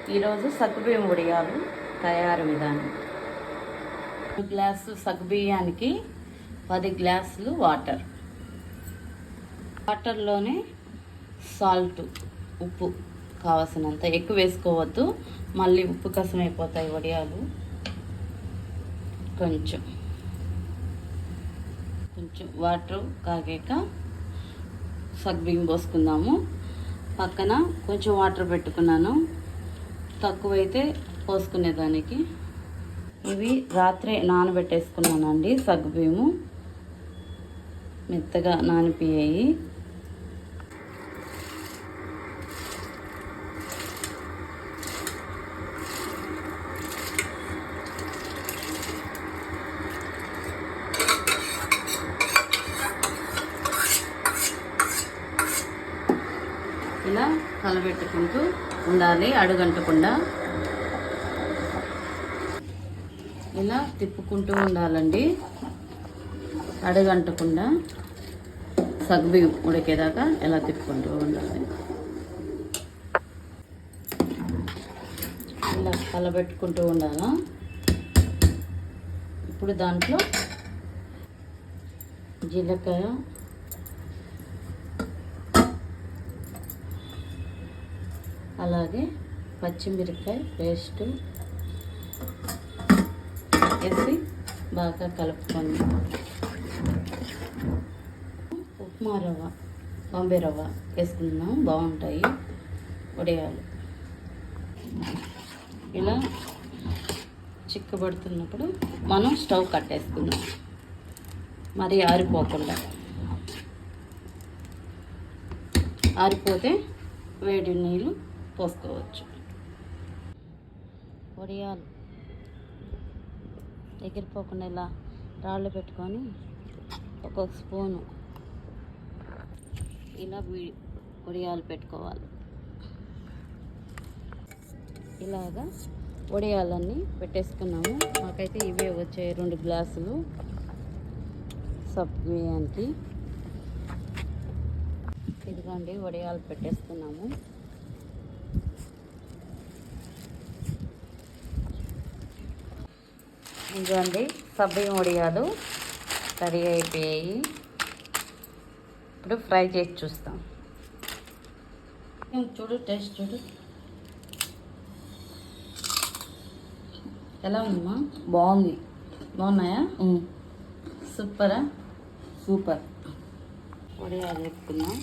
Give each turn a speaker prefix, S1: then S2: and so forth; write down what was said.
S1: ఈరోజు సగ్గుబియ్యం వడియాలు తయారు విధానం. 1 గ్లాసు సగ్గుబియ్యానికి 10 గ్లాసులు వాటర్. వాటర్లోనే సాల్ట్, ఉప్పు కావాల్సినంత, ఎక్కువ వేసుకోవద్దు, మళ్ళీ ఉప్పు కసం అయిపోతాయి వడియాలు. కొంచెం వాటర్ కాగాక సగ్గుబియ్యం పోసుకుందాము. పక్కన కొంచెం వాటర్ పెట్టుకున్నాను, తక్కువైతే పోసుకునేదానికి. ఇవి రాత్రే నానబెట్టేసుకున్నానండి. సగ్గుబియ్యము మెత్తగా నానిపోయాయి. ఇలా కలబెట్టుకుంటూ ఉండాలి, అడుగంటకుండా. ఇలా తిప్పుకుంటూ ఉండాలండి, అడుగంటకుండా. సగ్గుబియ్యం ఉడికేదాకా ఇలా తిప్పుకుంటూ ఉండాలి. ఇలా కలబెట్టుకుంటూ ఉండాలా. ఇప్పుడు దాంట్లో జీలకర్ర, అలాగే పచ్చిమిరపకాయ పేస్టు వేసి బాగా కలుపుకొని, ఉప్మా రవ్వ, బాంబే రవ్వ వేసుకుందాం, బాగుంటాయి వడియాలు. ఇలా చిక్కబడుతున్నప్పుడు మనం స్టవ్ కట్టేసుకుందాం, మరి ఆరిపోకుండా. ఆరిపోతే వేడి నీళ్ళు పోసుకోవచ్చు. వడియాలు ఎగిరిపోకుండా ఇలా రాళ్ళు పెట్టుకొని ఒక్కొక్క స్పూను ఇలా వడియాలు పెట్టుకోవాలి. ఇలాగా వడియాలన్నీ పెట్టేసుకున్నాము. మాకైతే ఇవే వచ్చాయి 2 గ్లాసులు సగ్గుబియ్యానికి. ఇదిగోండి వడియాలు పెట్టేసుకున్నాము. ఇదిగోండి సగ్గుబియ్యం వడియాలు రెడీ అయిపోయాయి. ఇప్పుడు ఫ్రై చేసి చూస్తాం. చూడు, టేస్ట్ చూడు ఎలా ఉందమ్మా?
S2: బాగుంది.
S1: బాగున్నాయా?
S2: సూపరా?
S1: సూపర్. వడియాలు వేసుకున్నాం.